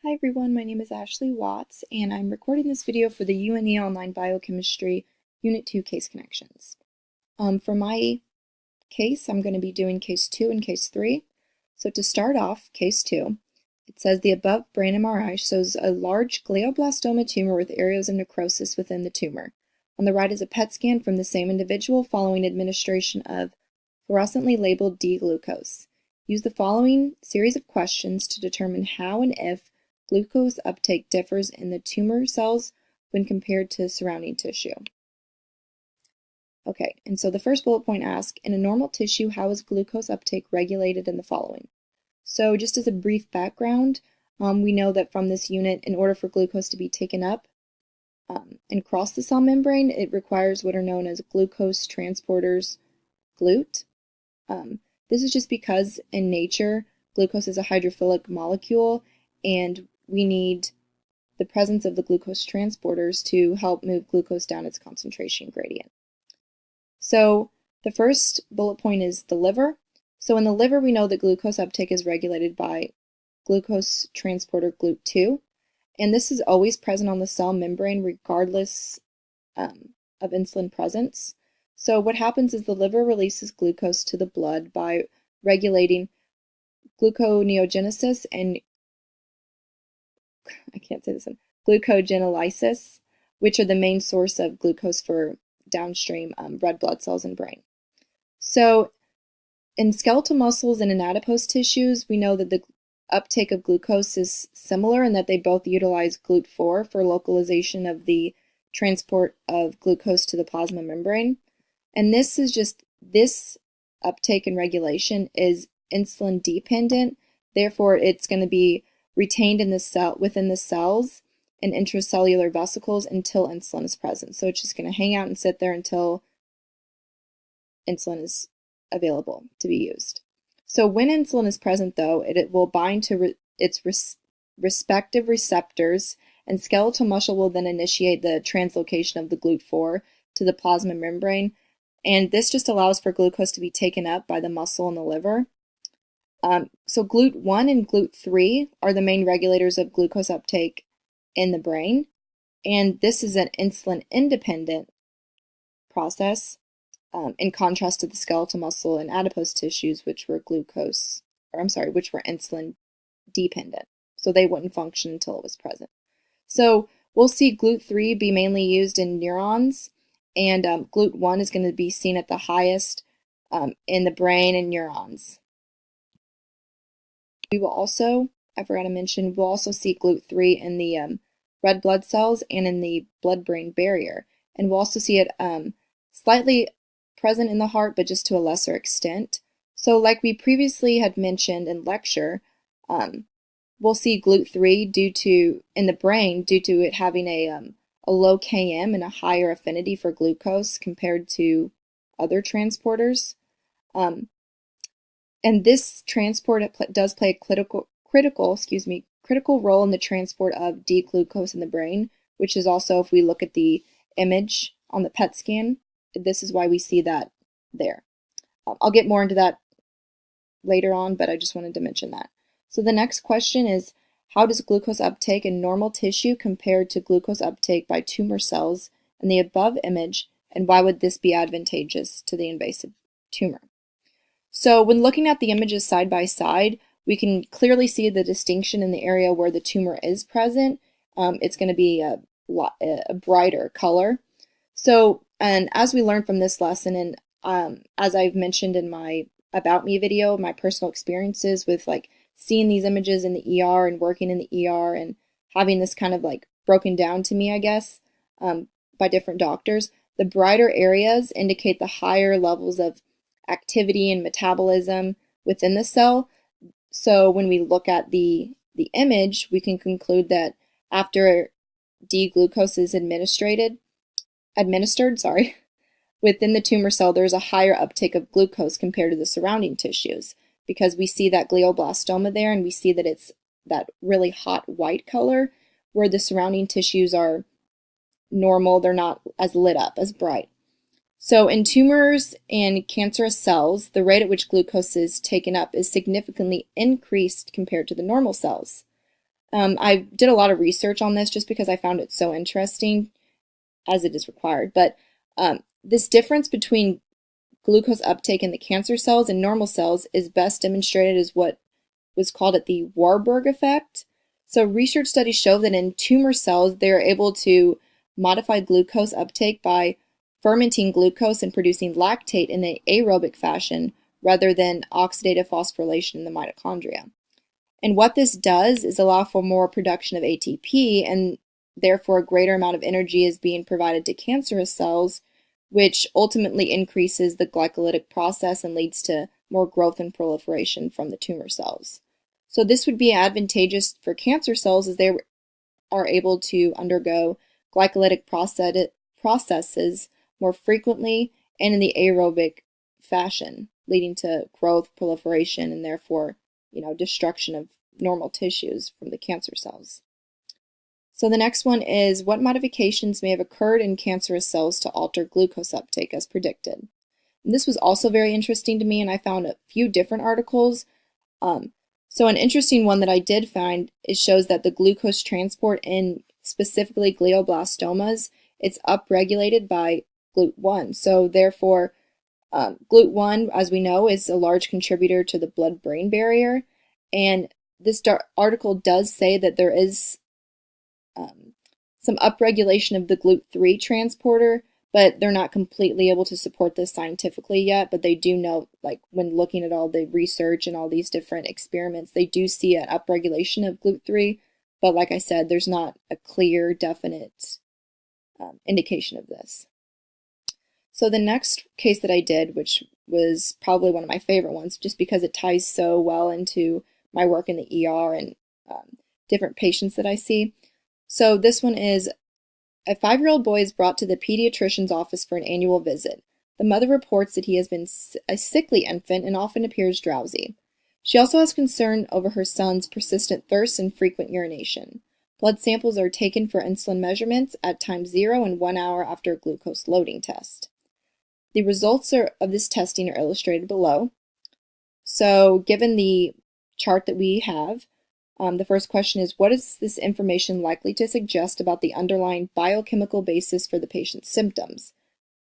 Hi everyone, my name is Ashley Watts, and I'm recording this video for the UNE Online Biochemistry Unit 2 case connections. For my case, I'm going to be doing case 2 and case 3. So to start off, case 2, it says the above brain MRI shows a large glioblastoma tumor with areas of necrosis within the tumor. On the right is a PET scan from the same individual following administration of fluorescently labeled D-glucose. Use the following series of questions to determine how and if glucose uptake differs in the tumor cells when compared to surrounding tissue. Okay, and so the first bullet point asks, in a normal tissue, how is glucose uptake regulated in the following? So just as a brief background, we know that from this unit, in order for glucose to be taken up and cross the cell membrane, it requires what are known as glucose transporters, GLUT. This is just because in nature, glucose is a hydrophilic molecule, and we need the presence of the glucose transporters to help move glucose down its concentration gradient. So the first bullet point is the liver. So in the liver, we know that glucose uptake is regulated by glucose transporter GLUT2, and this is always present on the cell membrane regardless of insulin presence. So what happens is the liver releases glucose to the blood by regulating gluconeogenesis and glucogenolysis, which are the main source of glucose for downstream red blood cells in brain. So in skeletal muscles and in adipose tissues, we know that the uptake of glucose is similar in that they both utilize GLUT4 for localization of the transport of glucose to the plasma membrane. And this uptake and regulation is insulin dependent. Therefore, it's going to be retained in the cell within the cells and intracellular vesicles until insulin is present. So it's just going to hang out and sit there until insulin is available to be used. So when insulin is present, though, it will bind to its respective receptors, and skeletal muscle will then initiate the translocation of the GLUT4 to the plasma membrane, and this just allows for glucose to be taken up by the muscle and the liver. So GLUT1 and GLUT3 are the main regulators of glucose uptake in the brain, and this is an insulin-independent process in contrast to the skeletal muscle and adipose tissues, which were insulin dependent. So they wouldn't function until it was present. So we'll see GLUT3 be mainly used in neurons, and GLUT1 is going to be seen at the highest in the brain and neurons. We will also, I forgot to mention, we'll also see GLUT3 in the red blood cells and in the blood-brain barrier. And we'll also see it slightly present in the heart, but just to a lesser extent. So like we previously had mentioned in lecture, we'll see GLUT3 in the brain due to it having a low Km and a higher affinity for glucose compared to other transporters. And this transport does play a critical role in the transport of D-glucose in the brain, which is also, if we look at the image on the PET scan, this is why we see that there. I'll get more into that later on, but I just wanted to mention that. So the next question is, how does glucose uptake in normal tissue compare to glucose uptake by tumor cells in the above image, and why would this be advantageous to the invasive tumor? So when looking at the images side by side, we can clearly see the distinction in the area where the tumor is present. It's going to be a brighter color. So, and as we learned from this lesson, and as I've mentioned in my About Me video, my personal experiences with like seeing these images in the ER and working in the ER and having this kind of like broken down to me, I guess, by different doctors, the brighter areas indicate the higher levels of activity and metabolism within the cell. So when we look at the image, we can conclude that after D-glucose is administered, within the tumor cell, there's a higher uptake of glucose compared to the surrounding tissues, because we see that glioblastoma there, and we see that it's that really hot white color, where the surrounding tissues are normal, they're not as lit up, as bright. So in tumors and cancerous cells, the rate at which glucose is taken up is significantly increased compared to the normal cells. I did a lot of research on this just because I found it so interesting, as it is required. But this difference between glucose uptake in the cancer cells and normal cells is best demonstrated as what was called the Warburg effect. So research studies show that in tumor cells, they are able to modify glucose uptake by fermenting glucose and producing lactate in an aerobic fashion rather than oxidative phosphorylation in the mitochondria. And what this does is allow for more production of ATP, and therefore a greater amount of energy is being provided to cancerous cells, which ultimately increases the glycolytic process and leads to more growth and proliferation from the tumor cells. So this would be advantageous for cancer cells as they are able to undergo glycolytic processes more frequently and in the aerobic fashion, leading to growth, proliferation, and therefore, destruction of normal tissues from the cancer cells. So the next one is, what modifications may have occurred in cancerous cells to alter glucose uptake as predicted? And this was also very interesting to me, and I found a few different articles. So an interesting one that I did find, it shows that the glucose transport in specifically glioblastomas, it's upregulated by GLUT1. So therefore, GLUT1, as we know, is a large contributor to the blood-brain barrier. And this article does say that there is some upregulation of the GLUT3 transporter, but they're not completely able to support this scientifically yet. But they do know, like when looking at all the research and all these different experiments, they do see an upregulation of GLUT3. But like I said, there's not a clear, definite indication of this. So the next case that I did, which was probably one of my favorite ones, just because it ties so well into my work in the ER and different patients that I see. So this one is, a 5-year-old boy is brought to the pediatrician's office for an annual visit. The mother reports that he has been a sickly infant and often appears drowsy. She also has concern over her son's persistent thirst and frequent urination. Blood samples are taken for insulin measurements at time 0 and 1 hour after a glucose loading test. The results of this testing are illustrated below. So given the chart that we have, the first question is, what is this information likely to suggest about the underlying biochemical basis for the patient's symptoms?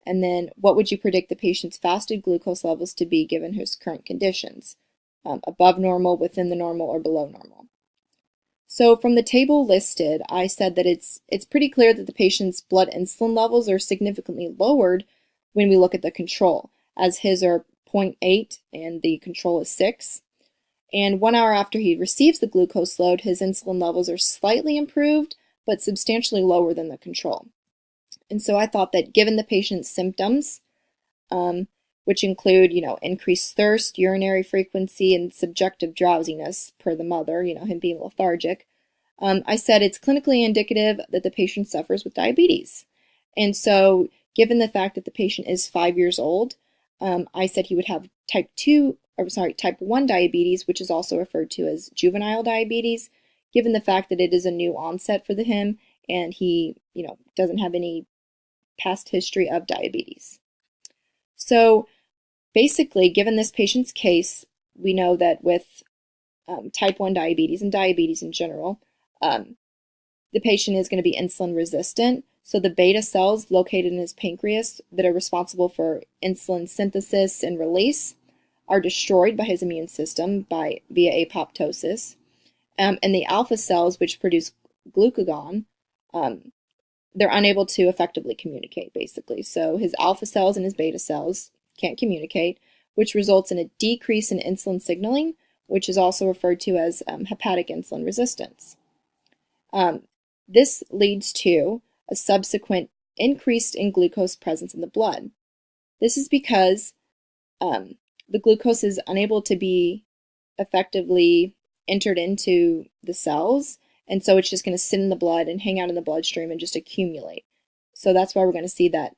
And then, what would you predict the patient's fasted glucose levels to be given his current conditions? Above normal, within the normal, or below normal? So from the table listed, I said that it's pretty clear that the patient's blood insulin levels are significantly lowered when we look at the control, as his are 0.8 and the control is 6. And 1 hour after he receives the glucose load, his insulin levels are slightly improved, but substantially lower than the control. And so I thought that given the patient's symptoms, which include, increased thirst, urinary frequency, and subjective drowsiness per the mother, him being lethargic, I said it's clinically indicative that the patient suffers with diabetes. And so given the fact that the patient is 5 years old, I said he would have type 1 diabetes, which is also referred to as juvenile diabetes, given the fact that it is a new onset for him and he, doesn't have any past history of diabetes. So basically, given this patient's case, we know that with type 1 diabetes and diabetes in general, the patient is going to be insulin resistant. So the beta cells located in his pancreas that are responsible for insulin synthesis and release are destroyed by his immune system via apoptosis. And the alpha cells, which produce glucagon, they're unable to effectively communicate, basically. So his alpha cells and his beta cells can't communicate, which results in a decrease in insulin signaling, which is also referred to as hepatic insulin resistance. This leads to a subsequent increase in glucose presence in the blood. This is because the glucose is unable to be effectively entered into the cells, and so it's just going to sit in the blood and hang out in the bloodstream and just accumulate. So that's why we're going to see that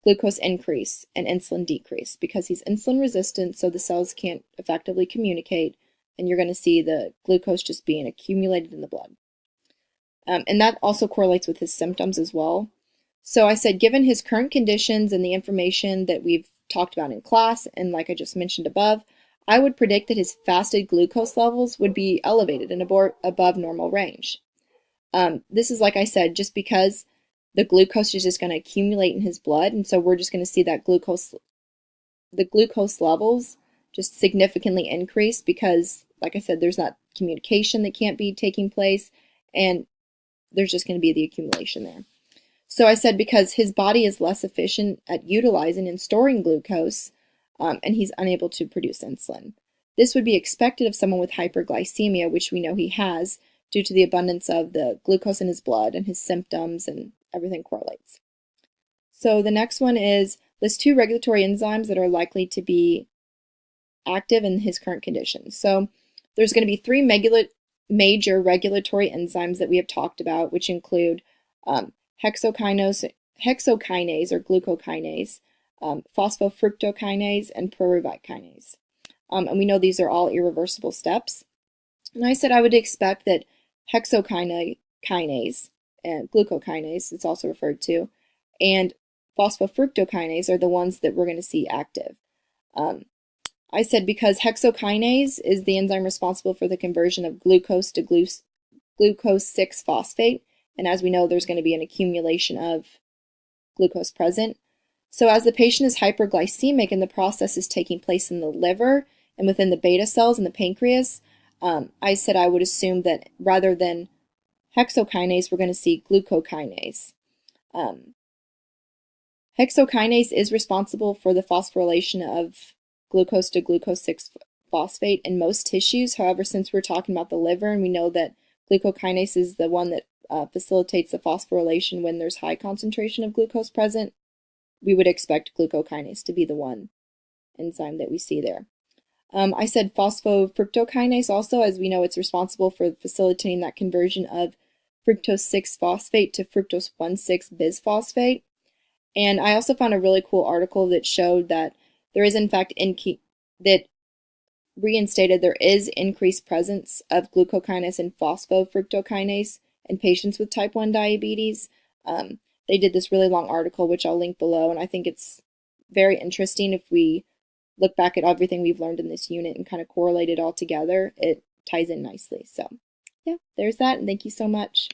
glucose increase and insulin decrease, because he's insulin resistant, so the cells can't effectively communicate, and you're going to see the glucose just being accumulated in the blood. And that also correlates with his symptoms as well. So I said, given his current conditions and the information that we've talked about in class, and like I just mentioned above, I would predict that his fasted glucose levels would be elevated and above normal range. This is, like I said, just because the glucose is just going to accumulate in his blood, and so we're just going to see that the glucose levels just significantly increase because, like I said, there's that communication that can't be taking place, and there's just going to be the accumulation there. So I said because his body is less efficient at utilizing and storing glucose, and he's unable to produce insulin. This would be expected of someone with hyperglycemia, which we know he has, due to the abundance of the glucose in his blood, and his symptoms and everything correlates. So the next one is list 2 regulatory enzymes that are likely to be active in his current conditions. So there's going to be 3 major regulatory enzymes that we have talked about, which include hexokinase or glucokinase, phosphofructokinase, and pyruvate kinase. And we know these are all irreversible steps. And I said I would expect that hexokinase and glucokinase, it's also referred to, and phosphofructokinase are the ones that we're going to see active. I said because hexokinase is the enzyme responsible for the conversion of glucose to glucose 6-phosphate, and as we know, there's going to be an accumulation of glucose present. So as the patient is hyperglycemic and the process is taking place in the liver and within the beta cells in the pancreas, I said I would assume that rather than hexokinase, we're going to see glucokinase. Hexokinase is responsible for the phosphorylation of glucose to glucose 6-phosphate in most tissues. However, since we're talking about the liver and we know that glucokinase is the one that facilitates the phosphorylation when there's high concentration of glucose present, we would expect glucokinase to be the one enzyme that we see there. I said phosphofructokinase also, as we know it's responsible for facilitating that conversion of fructose 6-phosphate to fructose 1,6-bisphosphate. And I also found a really cool article that showed that there is in fact that reinstated there is increased presence of glucokinase and phosphofructokinase in patients with type 1 diabetes. They did this really long article, which I'll link below, and I think it's very interesting if we look back at everything we've learned in this unit and kind of correlate it all together. It ties in nicely. So yeah, there's that, and thank you so much.